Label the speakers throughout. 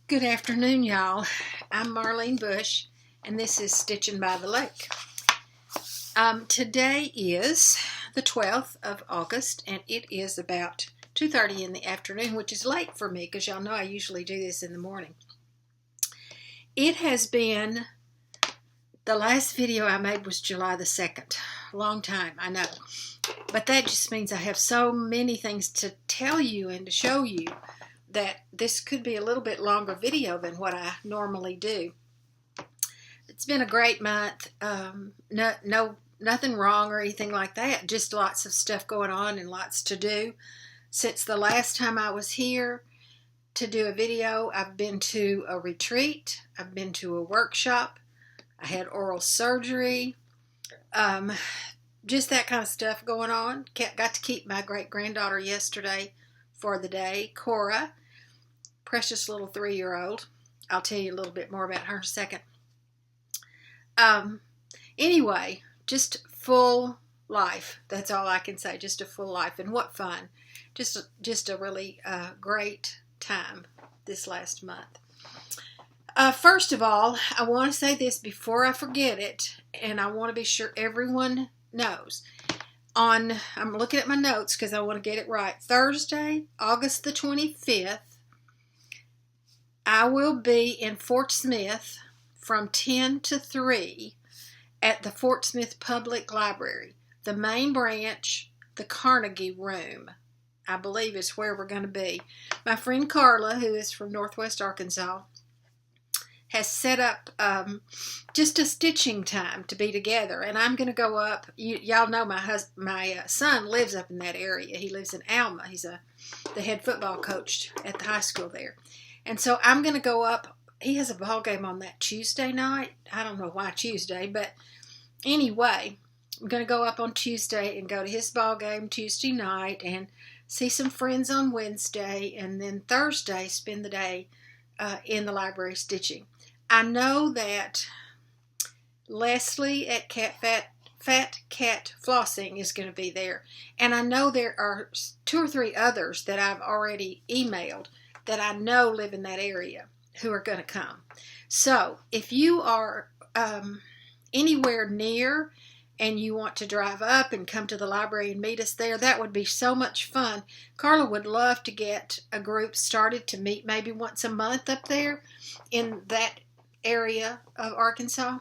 Speaker 1: Good afternoon, y'all. I'm Marlene Bush, and this is Stitching by the Lake. Today is the 12th of August, and it is about 2:30 in the afternoon, which is late for me because y'all know I usually do this in the morning. It has been, the last video I made was July the 2nd. Long time, I know. But that just means I have so many things to tell you and to show you that this could be a little bit longer video than what I normally do. It's been a great month. Nothing wrong or anything like that. Just lots of stuff going on and lots to do. Since the last time I was here to do a video, I've been to a retreat. I've been to a workshop. I had oral surgery. Just that kind of stuff going on. Got to keep my great-granddaughter yesterday for the day, Cora. Precious little 3-year-old. I'll tell you a little bit more about her in a second. Anyway, just full life. That's all I can say. Just a full life. And what fun. Just a really great time this last month. First of all, I want to say this before I forget it, and I want to be sure everyone knows. I'm looking at my notes because I want to get it right. Thursday, August the 25th, I will be in Fort Smith from 10 to 3 at the Fort Smith Public Library. The main branch, the Carnegie Room, I believe is where we're going to be. My friend Carla, who is from Northwest Arkansas, has set up just a stitching time to be together. And I'm going to go up. Y'all know my son lives up in that area. He lives in Alma. He's the head football coach at the high school there. And so I'm going to go up. He has a ball game on that Tuesday night. I don't know why Tuesday, but anyway, I'm going to go up on Tuesday and go to his ball game Tuesday night and see some friends on Wednesday, and then Thursday spend the day in the library stitching. I know that Leslie at Fat Cat Flossing is going to be there, and I know there are 2 or 3 others that I've already emailed that I know live in that area who are going to come. So if you are anywhere near and you want to drive up and come to the library and meet us there, that would be so much fun. Carla would love to get a group started to meet maybe once a month up there in that area of Arkansas,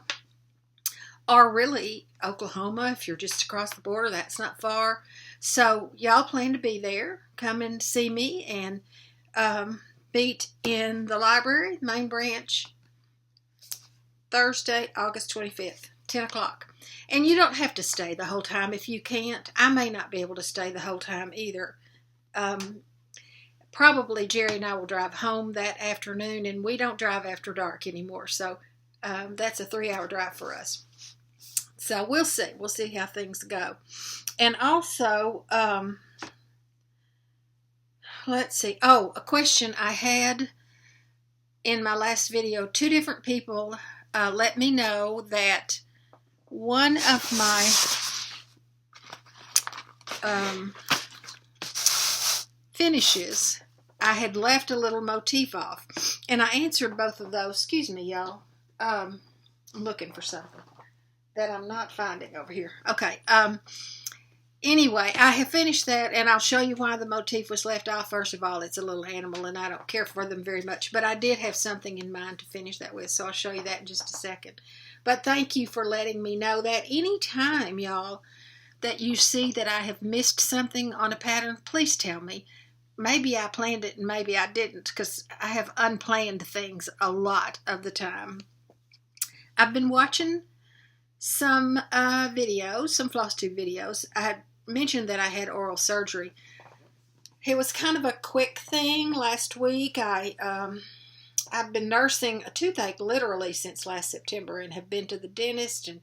Speaker 1: or really Oklahoma if you're just across the border. That's not far. So y'all plan to be there. Come and see me and meet in the library, main branch, Thursday, August 25th, 10 o'clock. And you don't have to stay the whole time if you can't. I may not be able to stay the whole time either. Probably Jerry and I will drive home that afternoon, and we don't drive after dark anymore. So that's a 3-hour drive for us. So we'll see. We'll see how things go. And also, let's see. Oh, a question I had in my last video. 2 different people let me know that one of my finishes, I had left a little motif off. And I answered both of those. Excuse me, y'all. I'm looking for something that I'm not finding over here. Okay. Anyway, I have finished that, and I'll show you why the motif was left off. First of all, it's a little animal, and I don't care for them very much, but I did have something in mind to finish that with, so I'll show you that in just a second. But thank you for letting me know that. Anytime, y'all, that you see that I have missed something on a pattern, please tell me. Maybe I planned it and maybe I didn't, because I have unplanned things a lot of the time. I've been watching some videos, some Flosstube videos. I had mentioned that I had oral surgery. It was kind of a quick thing last week. I've been nursing a toothache literally since last September and have been to the dentist and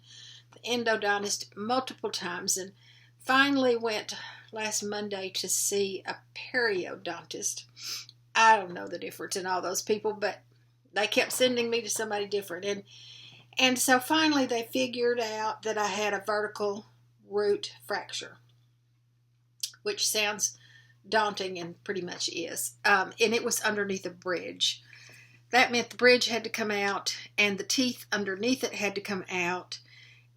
Speaker 1: the endodontist multiple times, and finally went last Monday to see a periodontist. I don't know the difference in all those people, but they kept sending me to somebody different. And so finally they figured out that I had a vertical root fracture, which sounds daunting, and pretty much is. And it was underneath a bridge. That meant the bridge had to come out, and the teeth underneath it had to come out,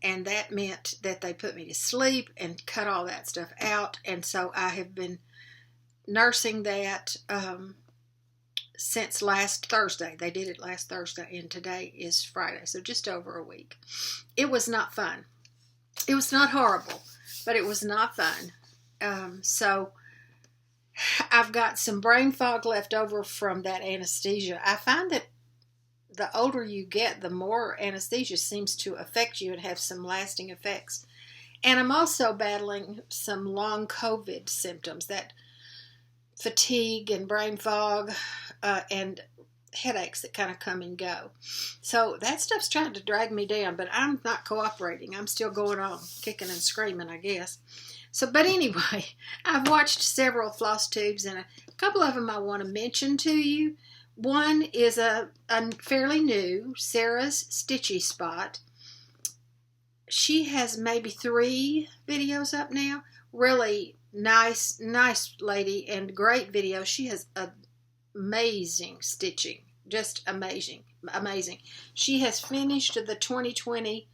Speaker 1: and that meant that they put me to sleep and cut all that stuff out. And so I have been nursing that since last Thursday. They did it last Thursday, and today is Friday, so just over a week. It was not fun. It was not horrible, but it was not fun. So I've got some brain fog left over from that anesthesia. I find that the older you get, the more anesthesia seems to affect you and have some lasting effects. And I'm also battling some long COVID symptoms, that fatigue and brain fog and headaches that kind of come and go. So that stuff's trying to drag me down, but I'm not cooperating. I'm still going on, kicking and screaming, I guess. So, but anyway, I've watched several Flosstubes, and a couple of them I want to mention to you. One is a fairly new, Sarah's Stitchy Spot. She has maybe 3 videos up now. Really nice lady, and great videos. She has amazing stitching, just amazing. She has finished the 2020,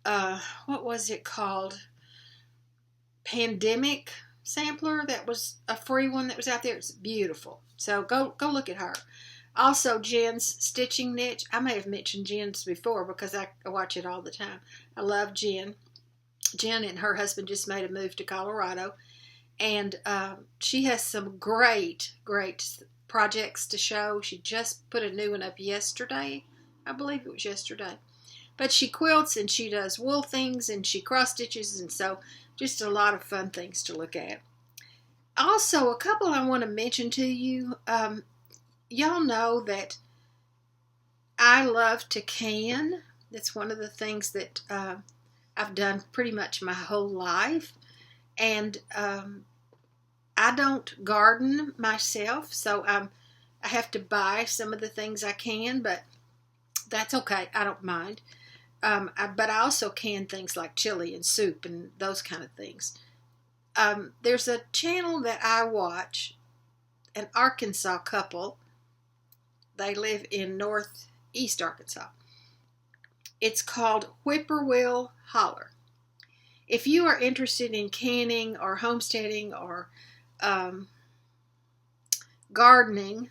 Speaker 1: what was it called? Pandemic sampler. That was a free one that was out there. It's beautiful. So go look at her. Also, Jen's Stitching Niche. I may have mentioned Jen's before because I watch it all the time. I love Jen. Jen and her husband just made a move to Colorado, and she has some great projects to show. She just put a new one up yesterday. I believe it was yesterday. But she quilts, and she does wool things, and she cross stitches, and so just a lot of fun things to look at. Also, a couple I want to mention to you. Y'all know that I love to can. That's one of the things that I've done pretty much my whole life. And I don't garden myself, so I have to buy some of the things I can, but that's okay. I don't mind. But I also can things like chili and soup and those kind of things. There's a channel that I watch, an Arkansas couple. They live in northeast Arkansas. It's called Whipperwill Holler. If you are interested in canning or homesteading or gardening,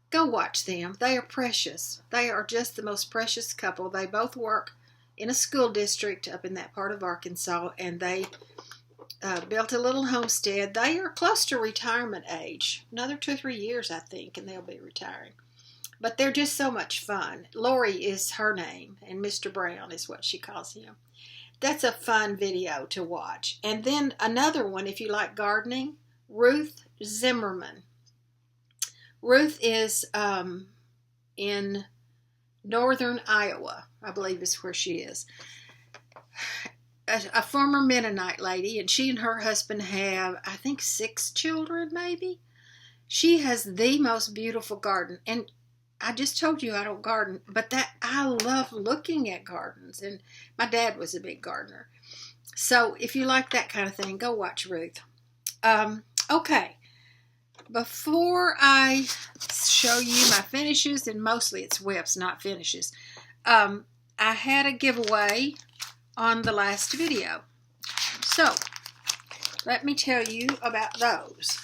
Speaker 1: go watch them. They are precious. They are just the most precious couple. They both work in a school district up in that part of Arkansas, and they built a little homestead. They are close to retirement age. Another 2 or 3 years, I think, and they'll be retiring. But they're just so much fun. Lori is her name, and Mr. Brown is what she calls him. That's a fun video to watch. And then another one, if you like gardening, Ruth Zimmerman. Ruth is in northern Iowa, I believe is where she is. A former Mennonite lady, and she and her husband have, I think, 6 children, maybe. She has the most beautiful garden, and I just told you I don't garden, but that I love looking at gardens, and my dad was a big gardener. So if you like that kind of thing, go watch Ruth. Okay, before I show you my finishes, and mostly it's whips, not finishes, I had a giveaway on the last video. So let me tell you about those.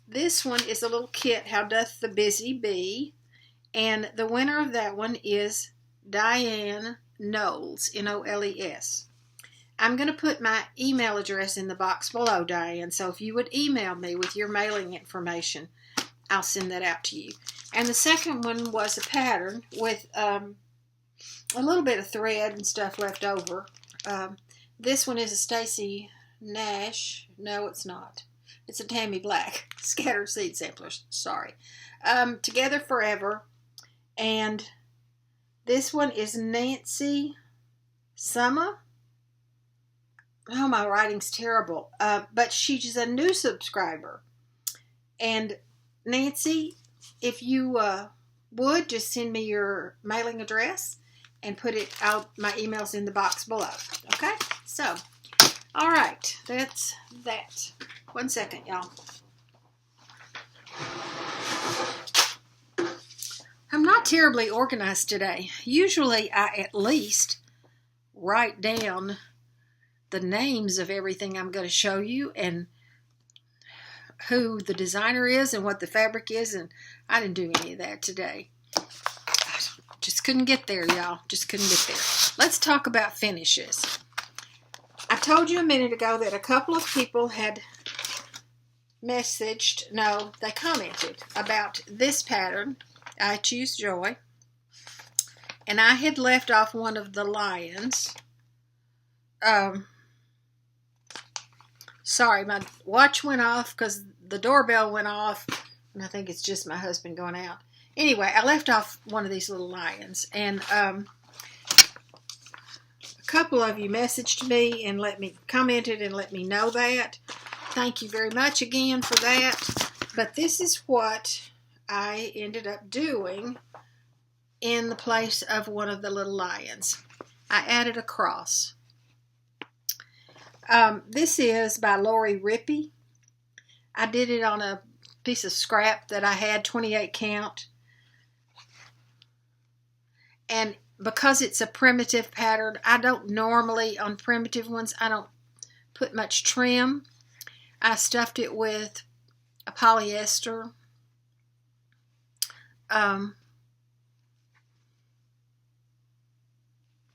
Speaker 1: This one is a little kit, How Doth the Busy Bee? And the winner of that one is Diane Knowles, N-O-L-E-S. I'm going to put my email address in the box below, Diane, so if you would email me with your mailing information, I'll send that out to you. And the second one was a pattern with a little bit of thread and stuff left over. This one is a Stacy Nash. No, it's not. It's a Tammy Black scattered seed samplers. Sorry. Together Forever. And this one is Nancy Summer. Oh, my writing's terrible. But she's a new subscriber. And Nancy, if you would, just send me your mailing address and put it out. My email's in the box below. Okay? So, all right. That's that. 1 second, y'all. I'm not terribly organized today. Usually I at least write down the names of everything I'm going to show you and who the designer is and what the fabric is, and I didn't do any of that today. I just couldn't get there, y'all. Just couldn't get there. Let's talk about finishes. I told you a minute ago that a couple of people had they commented about this pattern, I Choose Joy, and I had left off one of the lions. Sorry, my watch went off because the doorbell went off, and I think it's just my husband going out. Anyway, I left off one of these little lions, and a couple of you messaged me and commented and let me know that. Thank you very much again for that. But this is what I ended up doing in the place of one of the little lions. I added a cross. This is by Lori Rippey. I did it on a piece of scrap that I had, 28 count. And because it's a primitive pattern, I don't normally, on primitive ones, I don't put much trim. I stuffed it with a polyester.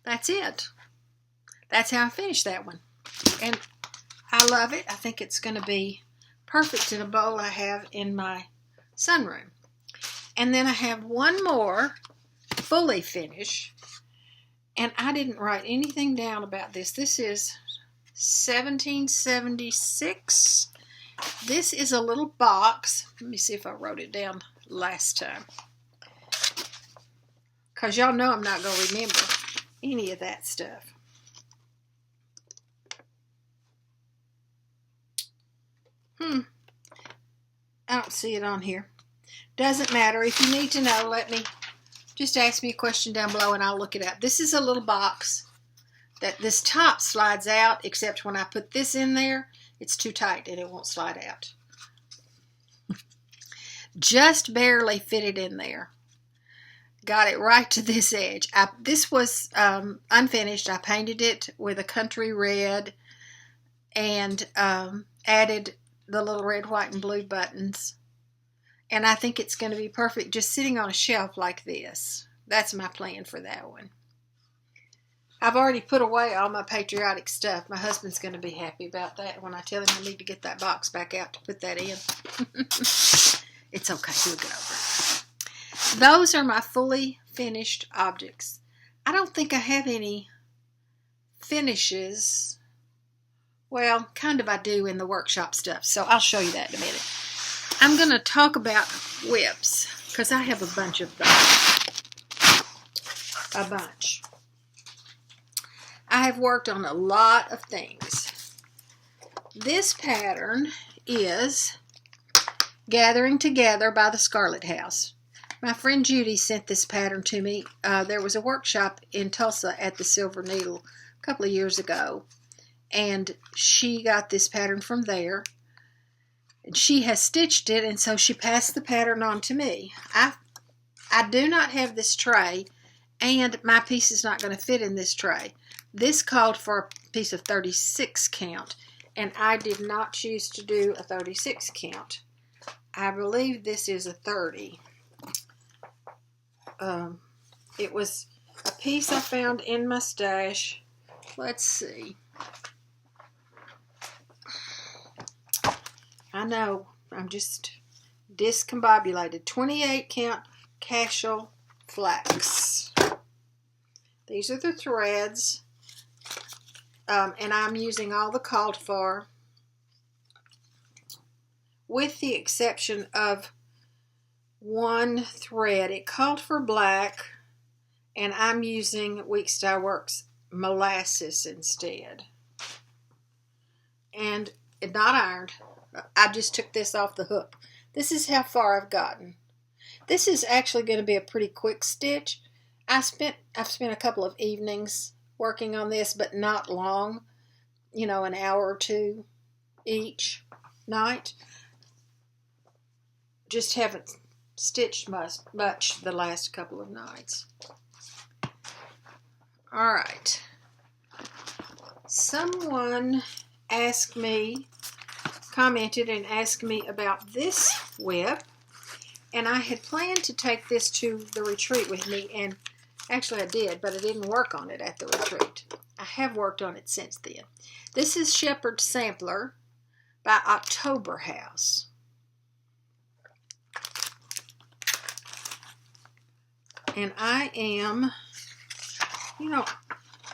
Speaker 1: That's it. That's how I finished that one. And I love it. I think it's going to be perfect in a bowl I have in my sunroom. And then I have one more fully finished. And I didn't write anything down about this. This is 1776. This is a little box. Let me see if I wrote it down last time. Because y'all know I'm not going to remember any of that stuff. I don't see it on here. Doesn't matter. If you need to know, just ask me a question down below and I'll look it up. This is a little box that this top slides out, except when I put this in there, it's too tight and it won't slide out. Just barely fit it in there. Got it right to this edge. This was unfinished. I painted it with a country red and added the little red, white, and blue buttons. And I think it's going to be perfect just sitting on a shelf like this. That's my plan for that one. I've already put away all my patriotic stuff. My husband's going to be happy about that when I tell him I need to get that box back out to put that in. It's okay. He'll get over it. Those are my fully finished objects. I don't think I have any finishes. Well, kind of I do in the workshop stuff, so I'll show you that in a minute. I'm going to talk about whips, because I have a bunch of those. A bunch. I have worked on a lot of things. This pattern is Gathering Together by the Scarlet House. My friend Judy sent this pattern to me. There was a workshop in Tulsa at the Silver Needle a couple of years ago, and she got this pattern from there. She has stitched it, and so she passed the pattern on to me. I do not have this tray, and my piece is not going to fit in this tray. This called for a piece of 36 count, and I did not choose to do a 36 count. I believe this is a 30. It was a piece I found in my stash. Let's see. I know, I'm just discombobulated. 28 count casual flax. These are the threads, and I'm using all the called for, with the exception of one thread. It called for black, and I'm using Weekstyle Works molasses instead. And it's not ironed. I just took this off the hook. This is how far I've gotten. This is actually going to be a pretty quick stitch. I've spent a couple of evenings working on this, but not long. You know, an hour or two each. night. Just haven't stitched much the last couple of nights. All right. Someone commented and asked me about this whip, and I had planned to take this to the retreat with me, and actually I did, but I didn't work on it at the retreat. I have worked on it since then. This is Shepherd's Sampler by October House. And I am, I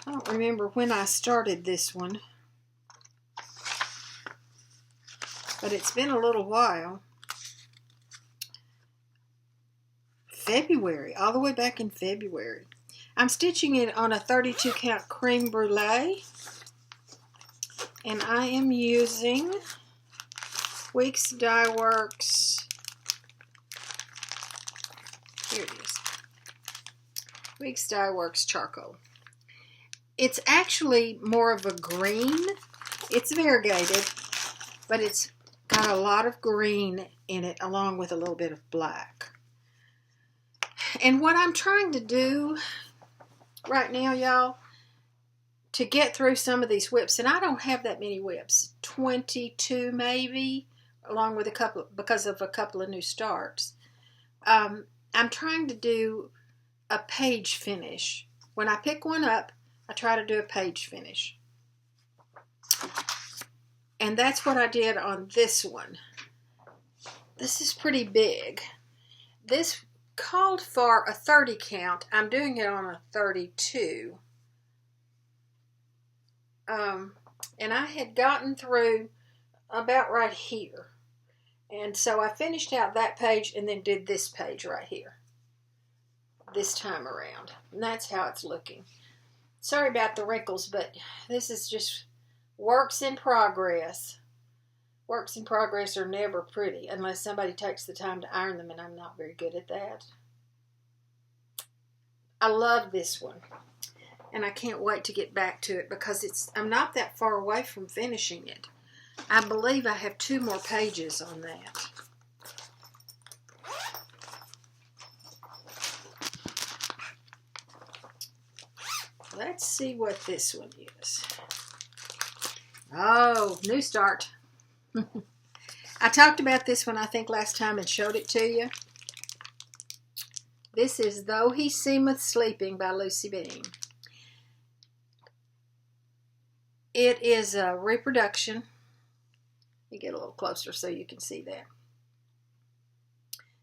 Speaker 1: don't remember when I started this one, but it's been a little while. February, all the way back in February. I'm stitching it on a 32 count cream brulee, and I am using Weeks Dye Works. Here it is. Weeks Dye Works charcoal. It's actually more of a green. It's variegated, but it's got a lot of green in it along with a little bit of black. And what I'm trying to do right now, y'all, to get through some of these whips, and I don't have that many whips, 22 maybe, along with a couple, because of a couple of new starts. I'm trying to do a page finish. When I pick one up, I try to do a page finish. And that's what I did on this one. This is pretty big. This called for a 30 count. I'm doing it on a 32. And I had gotten through about right here. And so I finished out that page and then did this page right here. This time around. And that's how it's looking. Sorry about the wrinkles, but this is just works in progress. Works in progress are never pretty unless somebody takes the time to iron them, and I'm not very good at that. I love this one, and I can't wait to get back to it because I'm not that far away from finishing it. I believe I have 2 more pages on that. Let's see what this one is. Oh, new start. I talked about this one, I think, last time and showed it to you. This is Though He Seemeth Sleeping by Lucy Bean. It is a reproduction. Let me get a little closer so you can see that.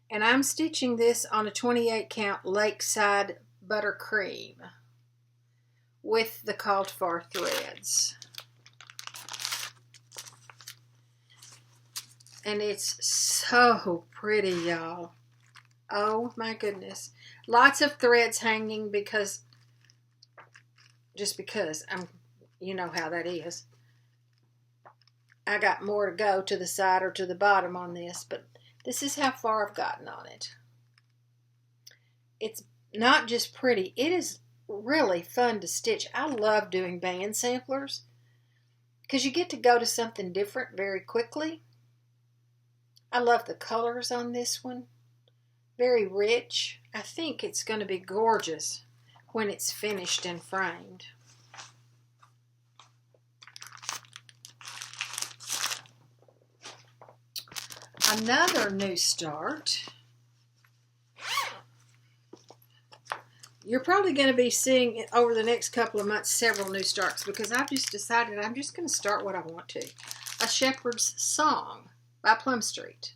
Speaker 1: And I'm stitching this on a 28 count Lakeside Buttercream with the called for threads. And it's so pretty, y'all. Oh my goodness. Lots of threads hanging just because you know how that is. I got more to go to the side or to the bottom on this, but this is how far I've gotten on it. It's not just pretty, it is really fun to stitch. I love doing band samplers because you get to go to something different very quickly. I love the colors on this one. Very rich. I think it's going to be gorgeous when it's finished and framed. Another new start. You're probably going to be seeing over the next couple of months several new starts because I've just decided I'm just going to start what I want to. A Shepherd's Song by Plum Street.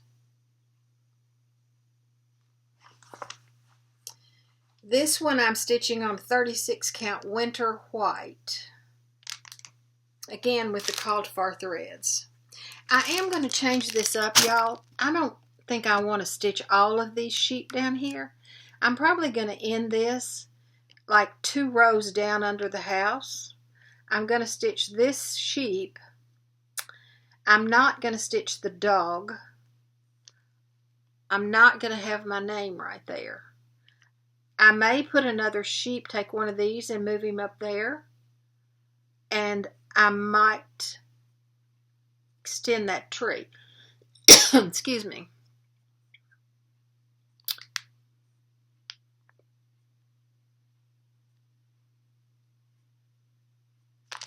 Speaker 1: This one I'm stitching on 36 count Winter White. Again with the called for threads. I am going to change this up, y'all. I don't think I want to stitch all of these sheep down here. I'm probably going to end this like 2 rows down under the house. I'm going to stitch this sheep. I'm not going to stitch the dog. I'm not going to have my name right there. I may put another sheep, take one of these and move him up there. And I might extend that tree. Excuse me.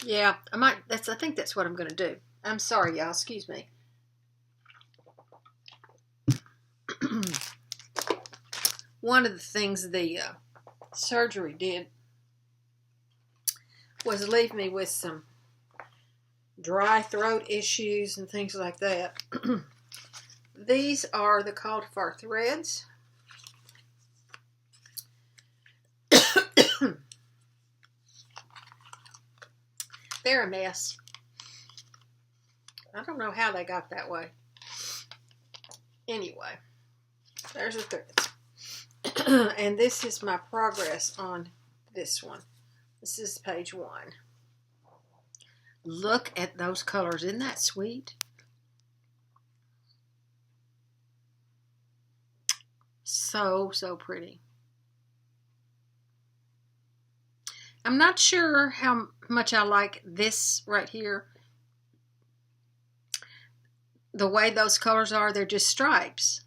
Speaker 1: Yeah, I think that's what I'm going to do. I'm sorry, y'all. Excuse me. One of the things the surgery did was leave me with some dry throat issues and things like that. These are the called for threads. They're a mess. I don't know how they got that way. Anyway, there's the threads. And this is my progress on this one. This is page 1. Look at those colors. Isn't that sweet? So, so pretty. I'm not sure how much I like this right here. The way those colors are, they're just stripes.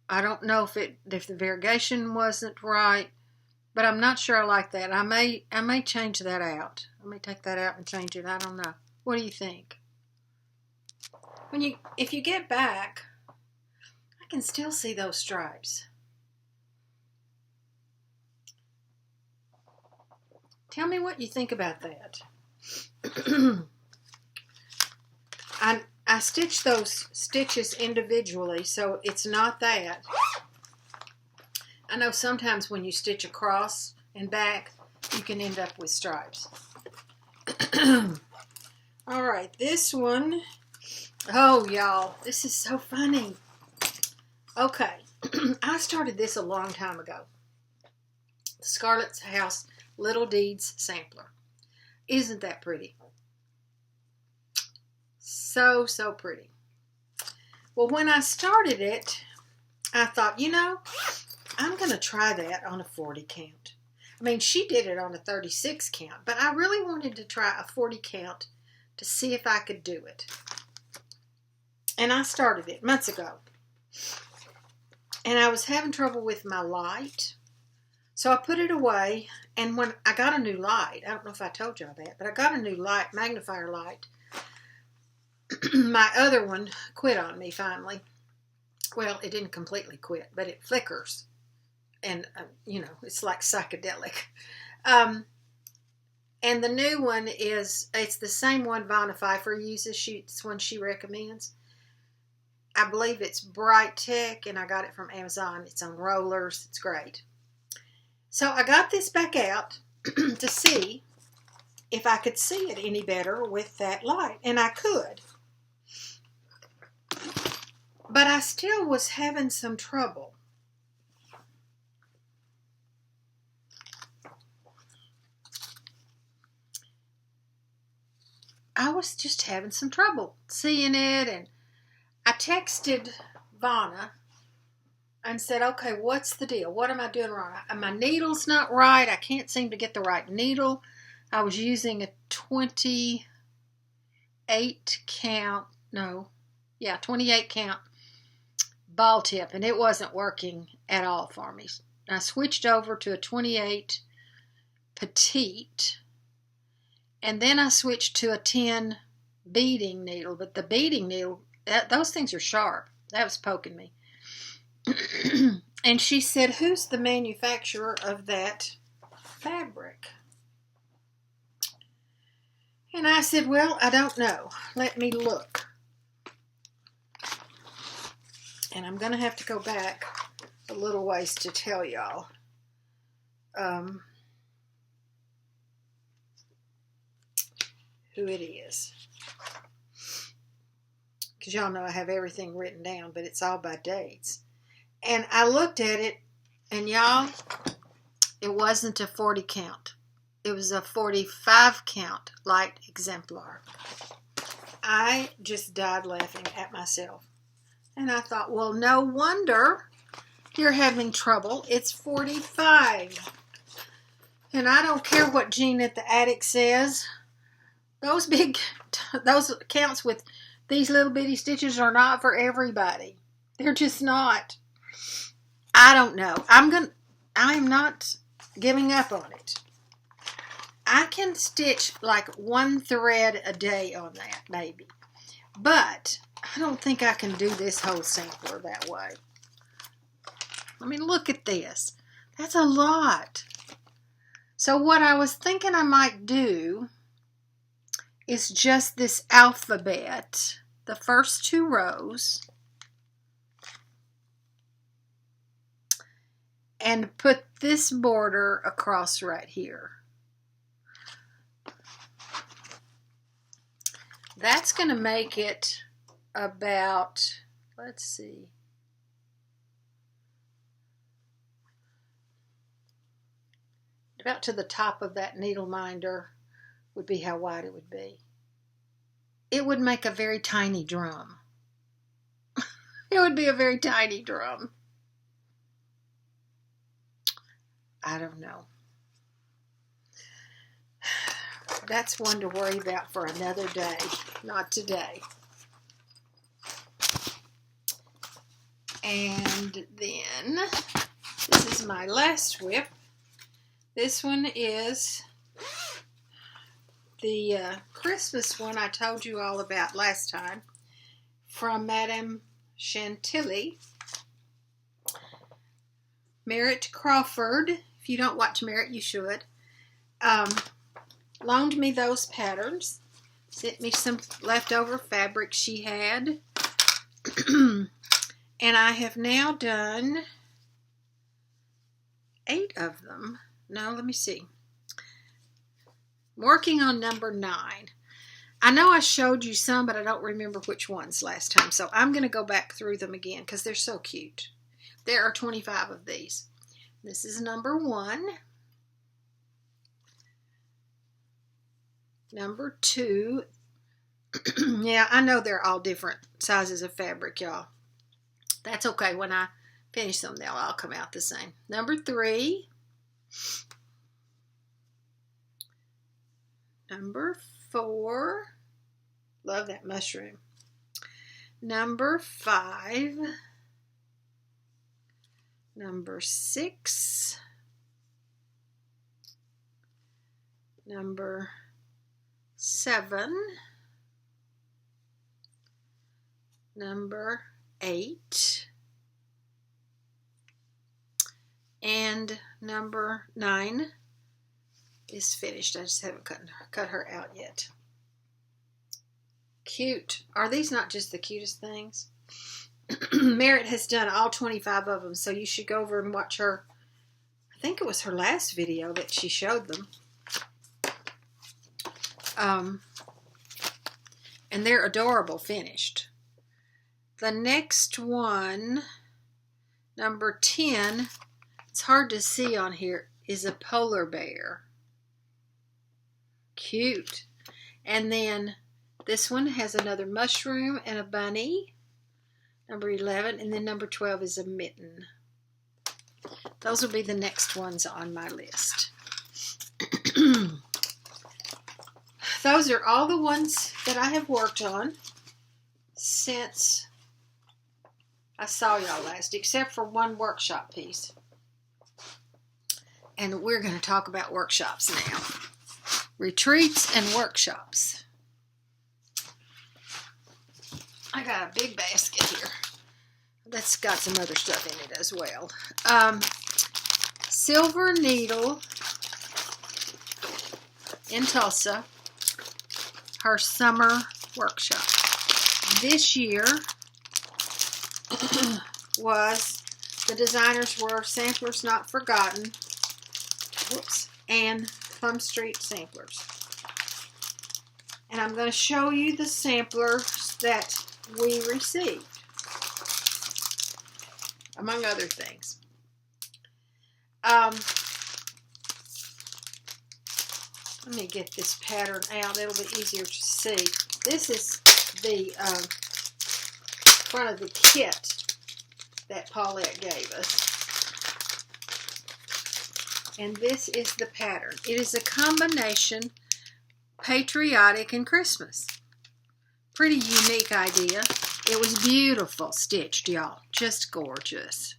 Speaker 1: I don't know if the variegation wasn't right, but I'm not sure I like that. I may change that out. I may take that out and change it. I don't know. What do you think? If you get back, I can still see those stripes. Tell me what you think about that. I stitched those stitches individually, so it's not that. I know sometimes when you stitch across and back, you can end up with stripes. All right, this one. Oh, y'all, this is so funny. Okay, I started this a long time ago. The Scarlet's House Little Deeds Sampler. Isn't that pretty? So, so pretty. Well, when I started it, I thought, I'm going to try that on a 40 count. I mean, she did it on a 36 count, but I really wanted to try a 40 count to see if I could do it. And I started it months ago. And I was having trouble with my light. So I put it away, and when I got a new light, I don't know if I told y'all that, but I got a new light, magnifier light. My other one quit on me finally. Well, it didn't completely quit, but it flickers. And, it's like psychedelic. And the new one it's the same one Vonna Pfeiffer uses. It's one she recommends. I believe it's Bright Tech, and I got it from Amazon. It's on rollers. It's great. So I got this back out to see if I could see it any better with that light. And I could. But I still was having some trouble. I was just having some trouble seeing it, and I texted Vonna and said, okay, what's the deal? What am I doing wrong? My needle's not right. I can't seem to get the right needle. I was using a 28 count ball tip, and it wasn't working at all for me. I switched over to a 28 petite, and then I switched to a 10 beading needle, but the beading needle, those things are sharp. That was poking me. And she said, who's the manufacturer of that fabric? And I said, well, I don't know. Let me look. And I'm going to have to go back a little ways to tell y'all. Who it is. Because y'all know I have everything written down, but it's all by dates. And I looked at it, and y'all, it wasn't a 40 count. It was a 45 count light exemplar. I just died laughing at myself. And I thought, well, no wonder you're having trouble. It's 45. And I don't care what Jean at the attic says. Those counts with These little bitty stitches are not for everybody. They're just not. I don't know. I am not giving up on it. I can stitch like one thread a day on that, maybe. But I don't think I can do this whole sampler that way. I mean, look at this. That's a lot. So what I was thinking I might do is just this alphabet, the first 2 rows, and put this border across right here. That's going to make it about, let's see, about to the top of that needle minder would be how wide it would be. It would make a very tiny drum. It would be a very tiny drum. I don't know. That's one to worry about for another day, not today. And then, this is my last whip. This one is the Christmas one I told you all about last time from Madame Chantilly. Merritt Crawford. If you don't watch Merritt, you should. Loaned me those patterns. Sent me some leftover fabric she had. And I have now done 8 of them. No, let me see. I'm working on number 9. I know I showed you some, but I don't remember which ones last time. So I'm going to go back through them again because they're so cute. There are 25 of these. This is number 1. Number 2. Yeah, I know they're all different sizes of fabric, y'all. That's okay. When I finish them, they'll all come out the same. Number 3. Number 4. Love that mushroom. Number 5. Number 6. Number 7. Number 8. And number 9 is finished. I just haven't cut her out yet. Cute. Are these not just the cutest things? Merritt has done all 25 of them, so you should go over and watch her. I think it was her last video that she showed them. And they're adorable finished. The next one, number 10, it's hard to see on here, is a polar bear. Cute. And then this one has another mushroom and a bunny. Number 11. And then number 12 is a mitten. Those will be the next ones on my list. Those are all the ones that I have worked on since I saw y'all last, except for one workshop piece. And we're going to talk about workshops now. Retreats and workshops. I got a big basket here. That's got some other stuff in it as well. Silver Needle in Tulsa. Her summer workshop. This year was, the designers were Samplers Not Forgotten, and Plum Street Samplers. And I'm going to show you the samplers that we received, among other things. Let me get this pattern out. It'll be easier to see. This is the front of the kit that Paulette gave us. And this is the pattern. It is a combination patriotic and Christmas. Pretty unique idea. It was beautiful stitched, y'all. Just gorgeous.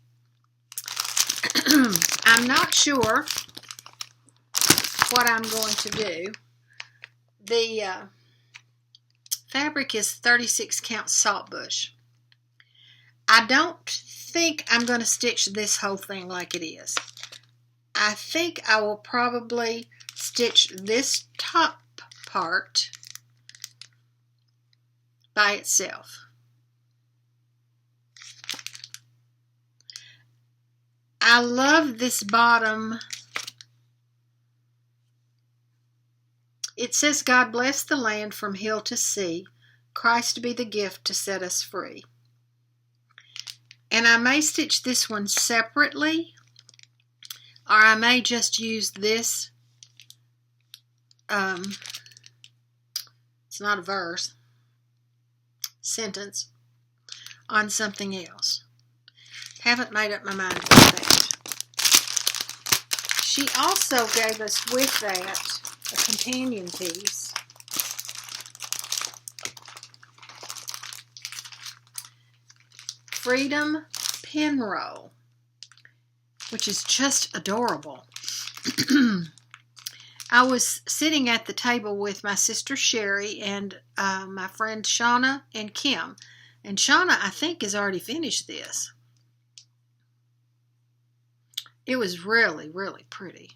Speaker 1: I'm not sure what I'm going to do. The fabric is 36 count saltbush. I don't think I'm going to stitch this whole thing like it is. I think I will probably stitch this top part by itself. I love this bottom. It says, God bless the land from hill to sea. Christ be the gift to set us free. And I may stitch this one separately, or I may just use this. It's not a verse. Sentence on something else. Haven't made up my mind about that. She also gave us with that a companion piece. Freedom pin roll, which is just adorable. I was sitting at the table with my sister Sherry and my friend Shauna and Kim. And Shauna, I think, has already finished this. It was really, really pretty.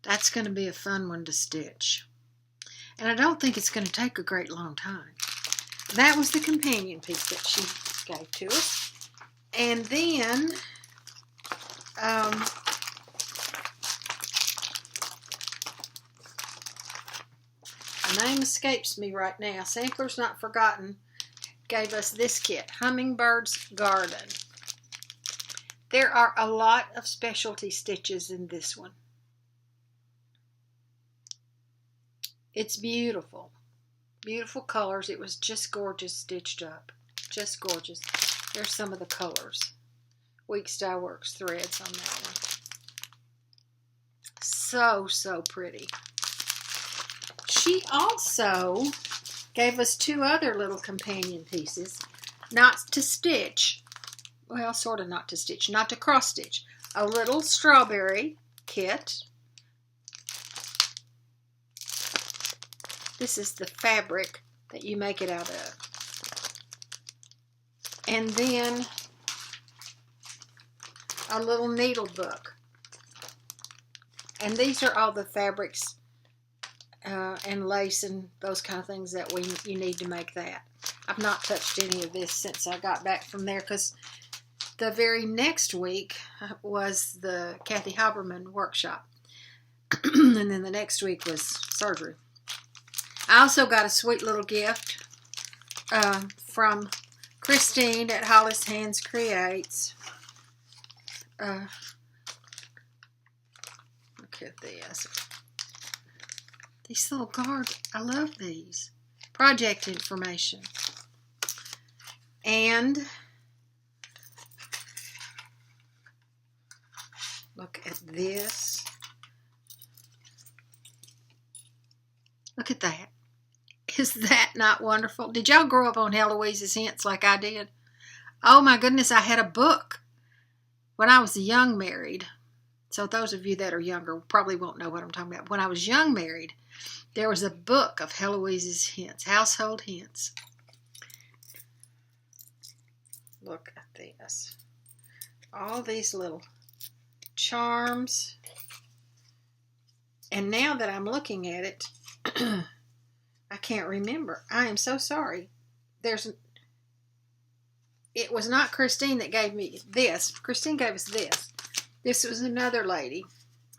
Speaker 1: That's going to be a fun one to stitch. And I don't think it's going to take a great long time. That was the companion piece that she gave to us. And then, the name escapes me right now. Sampler's Not Forgotten gave us this kit, Hummingbird's Garden. There are a lot of specialty stitches in this one. It's beautiful. Beautiful colors. It was just gorgeous stitched up. Just gorgeous. There's some of the colors. Weeks Dye Works threads on that one. So, so pretty. She also gave us two other little companion pieces. Not to stitch. Well, sort of not to stitch. Not to cross stitch. A little strawberry kit. This is the fabric that you make it out of. And then a little needle book. And these are all the fabrics and lace and those kind of things that you need to make that. I've not touched any of this since I got back from there, because the very next week was the Kathy Haberman workshop. And then the next week was surgery. I also got a sweet little gift from Christine at Hollis Hands Creates. Look at this. These little cards, I love these. Project information. And look at this. Look at that. Is that not wonderful? Did y'all grow up on Heloise's Hints like I did? Oh my goodness, I had a book when I was young married. So those of you that are younger probably won't know what I'm talking about. When I was young married, there was a book of Heloise's Hints, Household Hints. Look at this. All these little charms. And now that I'm looking at it, I can't remember. I am so sorry. It was not Christine that gave me this. Christine gave us this. This was another lady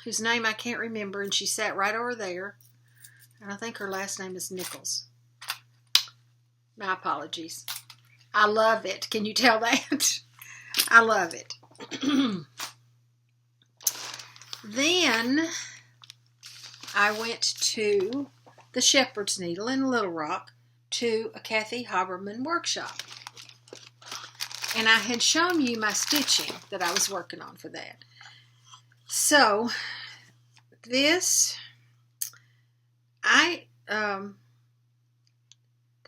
Speaker 1: whose name I can't remember, and she sat right over there. And I think her last name is Nichols. My apologies. I love it. Can you tell that? I love it. Then I went to the Shepherd's Needle in Little Rock to a Kathy Haberman workshop. And I had shown you my stitching that I was working on for that. So, this,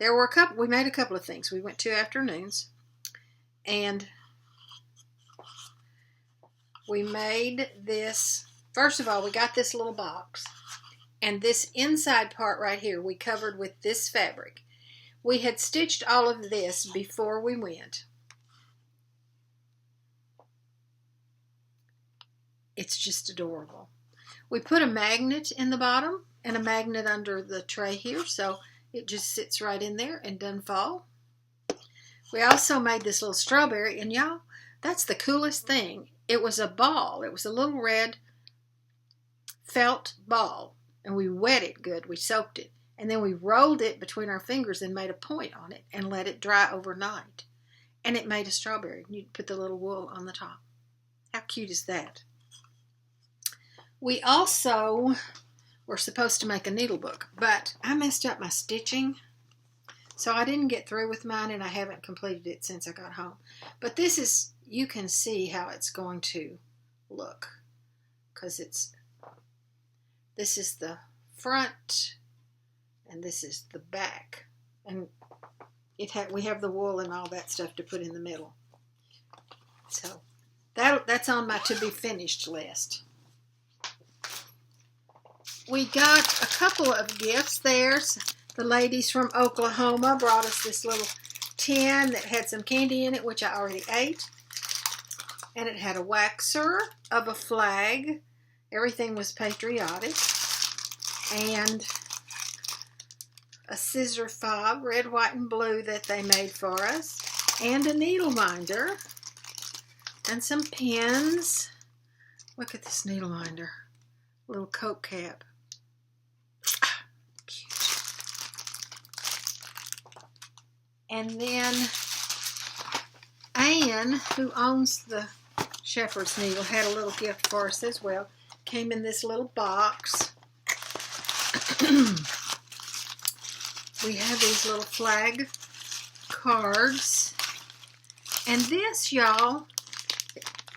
Speaker 1: there were we made a couple of things. We went 2 afternoons, and we made this. First of all, we got this little box, and this inside part right here we covered with this fabric. We had stitched all of this before we went. It's just adorable. We put a magnet in the bottom and a magnet under the tray here, so it just sits right in there and doesn't fall. We also made this little strawberry, and y'all, that's the coolest thing. It was a ball. It was a little red felt ball, and we wet it good. We soaked it, and then we rolled it between our fingers and made a point on it and let it dry overnight, and it made a strawberry. You put the little wool on the top. How cute is that? We also were supposed to make a needle book, but I messed up my stitching, so I didn't get through with mine, and I haven't completed it since I got home. But this is, you can see how it's going to look, because this is the front and this is the back, and we have the wool and all that stuff to put in the middle. So that's on my to be finished list. We got a couple of gifts there. The ladies from Oklahoma brought us this little tin that had some candy in it, which I already ate. And it had a waxer of a flag. Everything was patriotic. And a scissor fob, red, white, and blue, that they made for us. And a needle minder. And some pins. Look at this needle minder. Little Coke cap. And then Anne, who owns the Shepherd's Needle, had a little gift for us as well. Came in this little box. We have these little flag cards. And this, y'all,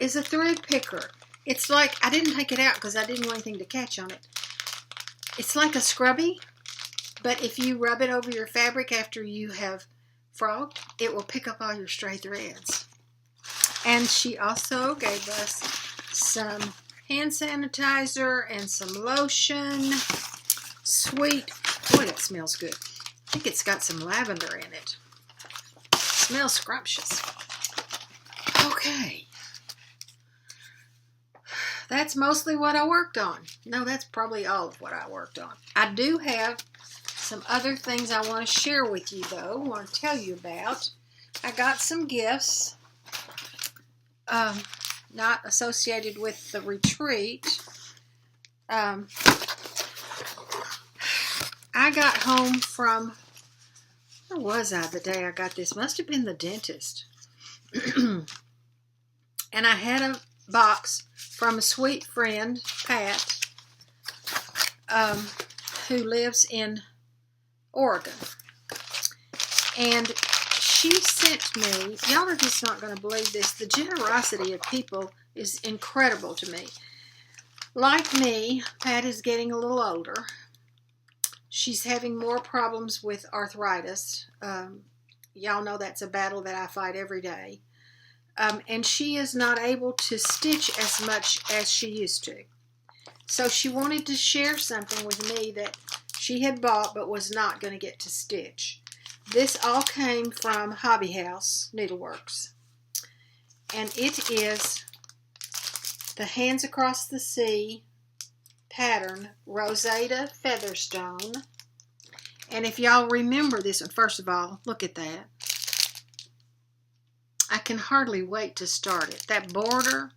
Speaker 1: is a thread picker. It's like, I didn't take it out because I didn't want anything to catch on it. It's like a scrubby, but if you rub it over your fabric after you have frog, it will pick up all your stray threads. And she also gave us some hand sanitizer and some lotion. Sweet. Boy, that smells good. I think it's got some lavender in it. Smells scrumptious. Okay. That's mostly what I worked on. No, that's probably all of what I worked on. I do have some other things I want to share with you, though. I want to tell you about. I got some gifts, not associated with the retreat. I got home from, where was I the day I got this? Must have been the dentist. And I had a box from a sweet friend, Pat, who lives in Oregon. And she sent me, y'all are just not going to believe this, the generosity of people is incredible to me. Like me, Pat is getting a little older. She's having more problems with arthritis. Y'all know that's a battle that I fight every day. And she is not able to stitch as much as she used to. So she wanted to share something with me that she had bought but was not going to get to stitch. This all came from Hobby House Needleworks. And it is the Hands Across the Sea pattern, Rosetta Featherstone. And if y'all remember this one, first of all, look at that. I can hardly wait to start it. That border,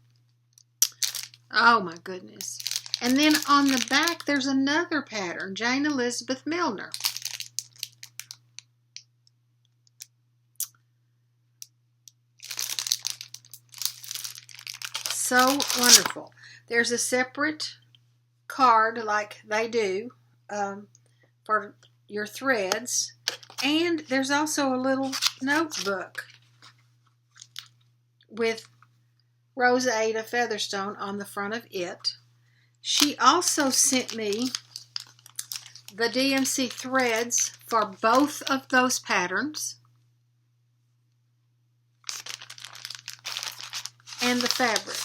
Speaker 1: oh my goodness. And then on the back, there's another pattern, Jane Elizabeth Milner. So wonderful. There's a separate card, like they do, for your threads. And there's also a little notebook with Rosetta Featherstone on the front of it. She also sent me the DMC threads for both of those patterns, and the fabric.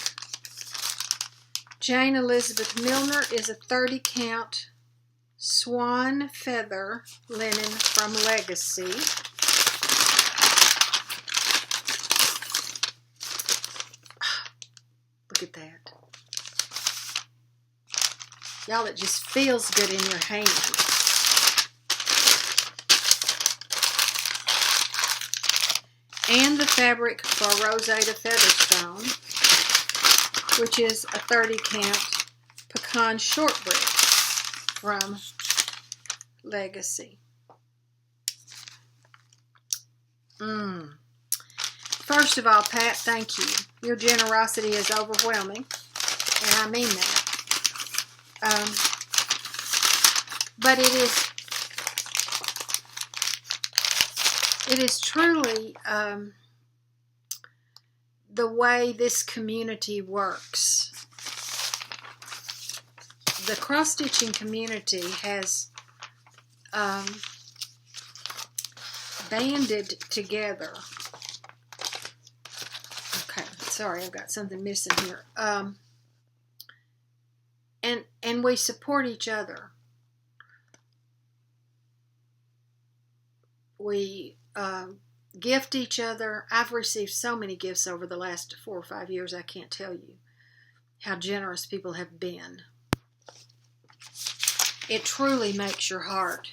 Speaker 1: Jane Elizabeth Milner is a 30 count swan feather linen from Legacy. Look at that. Y'all, it just feels good in your hand. And the fabric for Rosetta Featherstone, which is a 30 count pecan shortbread from Legacy. First of all, Pat, thank you. Your generosity is overwhelming, and I mean that. But it is truly the way this community works. The cross-stitching community has banded together. Okay, sorry, I've got something missing here. And we support each other. We gift each other. I've received so many gifts over the last 4 or 5 years, I can't tell you how generous people have been. It truly makes your heart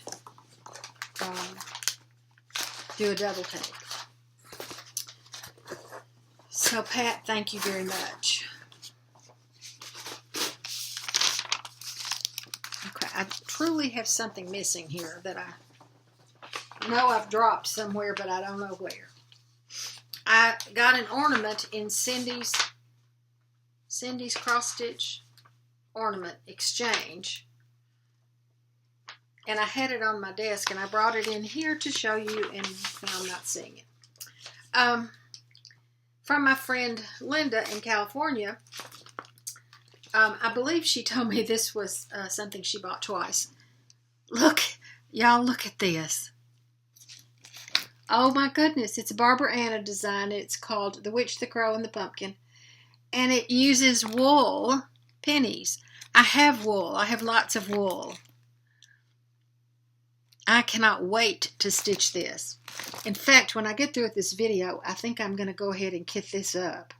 Speaker 1: do a double take. So, Pat, thank you very much. Okay, I truly have something missing here that I know I've dropped somewhere, but I don't know where. I got an ornament in Cindy's cross-stitch ornament exchange, and I had it on my desk, and I brought it in here to show you, and now I'm not seeing it. From my friend Linda in California. I believe she told me this was something she bought twice. Look, y'all, look at this. Oh my goodness, it's a Barbara Anna design. It's called The Witch, the Crow, and the Pumpkin. And it uses wool pennies. I have wool. I have lots of wool. I cannot wait to stitch this. In fact, when I get through with this video, I think I'm going to go ahead and kit this up.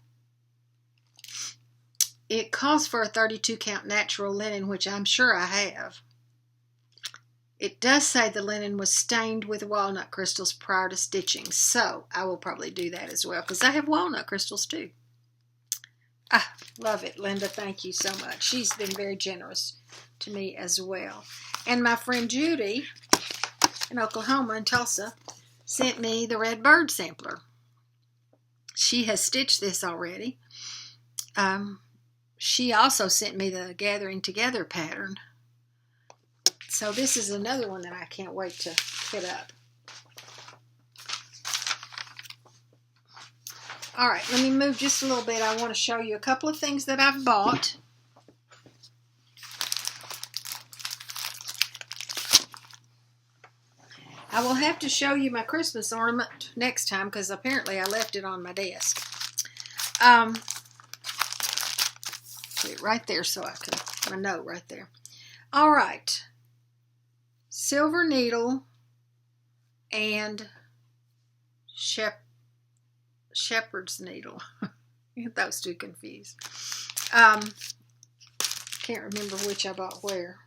Speaker 1: It calls for a 32 count natural linen, which I'm sure I have. It does say the linen was stained with walnut crystals prior to stitching, so I will probably do that as well, because I have walnut crystals too. Ah, love it, Linda. Thank you so much. She's been very generous to me as well. And my friend Judy in Oklahoma, in Tulsa, sent me the Red Bird sampler. She has stitched this already. She also sent me the Gathering Together pattern. So this is another one that I can't wait to fit up. All right, let me move just a little bit. I want to show you a couple of things that I've bought. I will have to show you my Christmas ornament next time because apparently I left it on my desk. Put it right there so I can, my note right there. All right. Silver needle and shepherd's needle. Get those two confused. Can't remember which I bought where.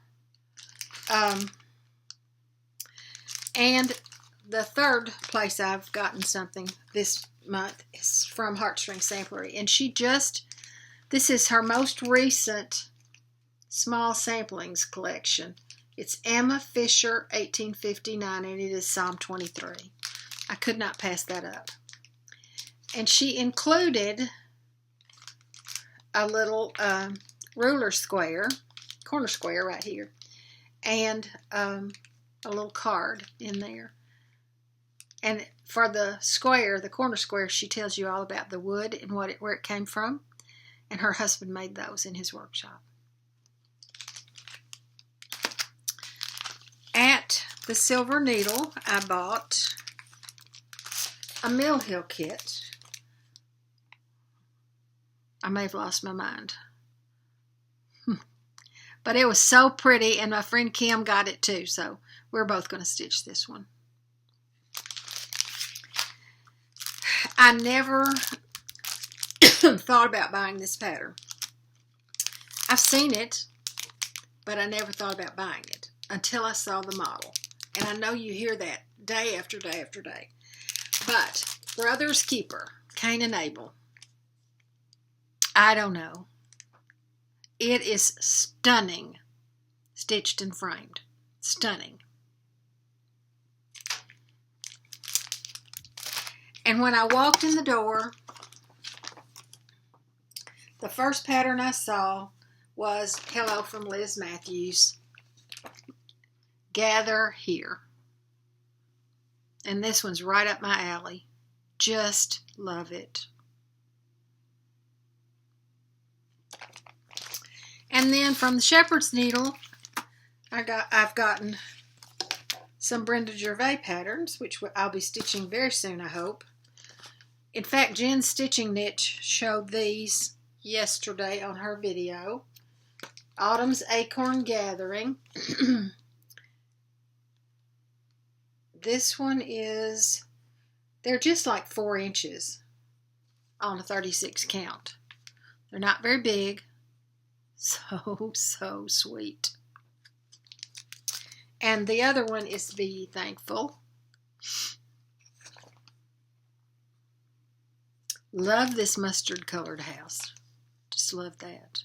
Speaker 1: And the third place I've gotten something this month is from Heartstring Samplery. And this is her most recent small samplings collection. It's Emma Fisher 1859, and it is Psalm 23. I could not pass that up. And she included a little ruler square, corner square right here, and a little card in there. And for the square, the corner square, she tells you all about the wood and where it came from. And her husband made those in his workshop. the silver needle, I bought a Mill Hill kit. I may have lost my mind. But it was so pretty, and my friend Kim got it too, so we're both going to stitch this one. I never thought about buying this pattern. I've seen it, but I never thought about buying it until I saw the model. And I know you hear that day after day after day. But Brother's Keeper, Cain and Abel, I don't know. It is stunning, stitched and framed. Stunning. And when I walked in the door, the first pattern I saw was Hello from Liz Matthews. Gather Here. And this one's right up my alley. Just love it. And then from the Shepherd's Needle, I've gotten some Brenda Gervais patterns, which I'll be stitching very soon, I hope. In fact, Jen's Stitching Niche showed these yesterday on her video. Autumn's Acorn Gathering. This one is, they're just like 4 inches on a 36 count. They're not very big. So sweet. And the other one is Be Thankful. Love this mustard colored house. Just love that.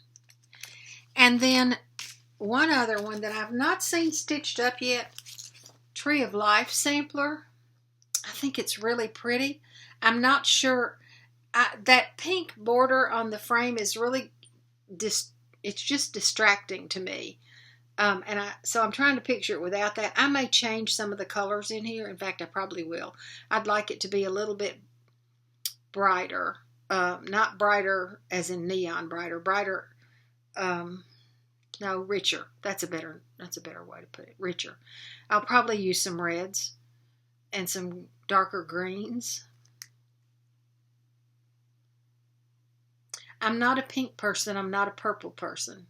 Speaker 1: And then one other one that I've not seen stitched up yet, Tree of Life sampler. I think it's really pretty. I'm not sure. That pink border on the frame is really it's just distracting to me. So I'm trying to picture it without that. I may change some of the colors in here. In fact, I probably will. I'd like it to be a little bit brighter. Not brighter as in neon brighter. Brighter, no, richer. That's a better way to put it. Richer. I'll probably use some reds and some darker greens. I'm not a pink person. I'm not a purple person.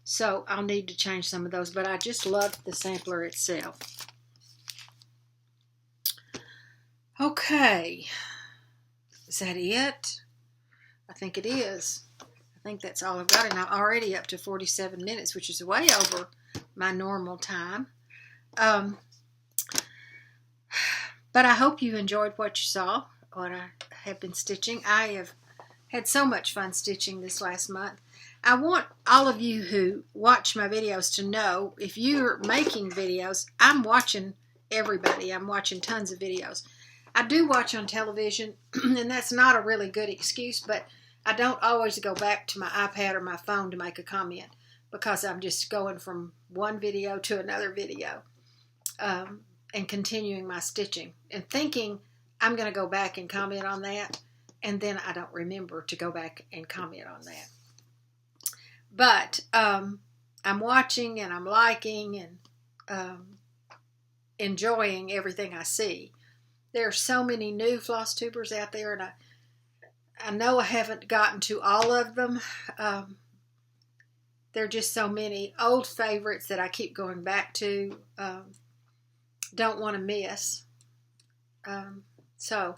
Speaker 1: So I'll need to change some of those. But I just love the sampler itself. Okay. Is that it? I think it is. I think that's all I've got. And I'm already up to 47 minutes, which is way over my normal time. But I hope you enjoyed what you saw, what I have been stitching. I have had so much fun stitching this last month. I want all of you who watch my videos to know, if you're making videos, I'm watching everybody. I'm watching tons of videos. I do watch on television, and that's not a really good excuse, but I don't always go back to my iPad or my phone to make a comment because I'm just going from one video to another video and continuing my stitching and thinking I'm going to go back and comment on that, and then I don't remember to go back and comment on that. But I'm watching and I'm liking and enjoying everything I see. There are so many new Flosstubers out there, and I know I haven't gotten to all of them. There are just so many old favorites that I keep going back to. Don't want to miss. So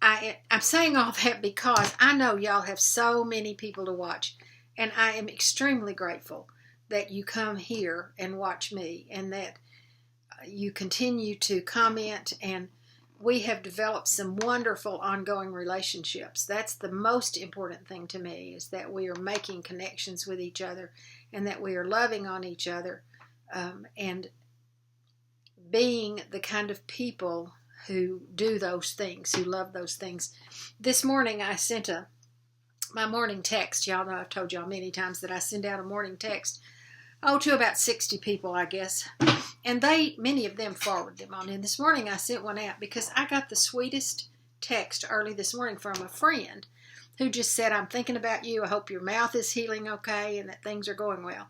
Speaker 1: I'm saying all that because I know y'all have so many people to watch, and I am extremely grateful that you come here and watch me, and that you continue to comment, and we have developed some wonderful ongoing relationships. That's the most important thing to me, is that we are making connections with each other and that we are loving on each other and being the kind of people who do those things, who love those things. This morning I sent my morning text. Y'all know I've told y'all many times that I send out a morning text to about 60 people, I guess. And many of them forward them on. And this morning I sent one out because I got the sweetest text early this morning from a friend who just said, I'm thinking about you. I hope your mouth is healing okay and that things are going well.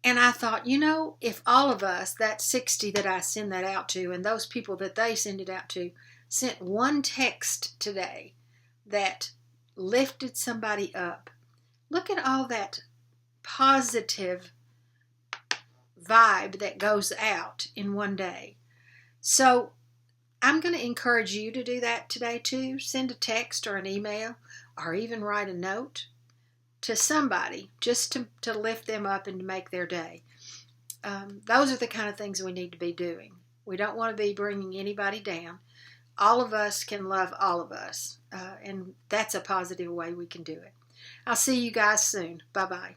Speaker 1: And I thought, you know, if all of us, that 60 that I send that out to, and those people that they send it out to, sent one text today that lifted somebody up, look at all that positive vibe that goes out in one day. So I'm going to encourage you to do that today too. Send a text or an email or even write a note to somebody just to lift them up and to make their day. Those are the kind of things we need to be doing. We don't want to be bringing anybody down. All of us can love all of us, and that's a positive way we can do it. I'll see you guys soon. Bye-bye.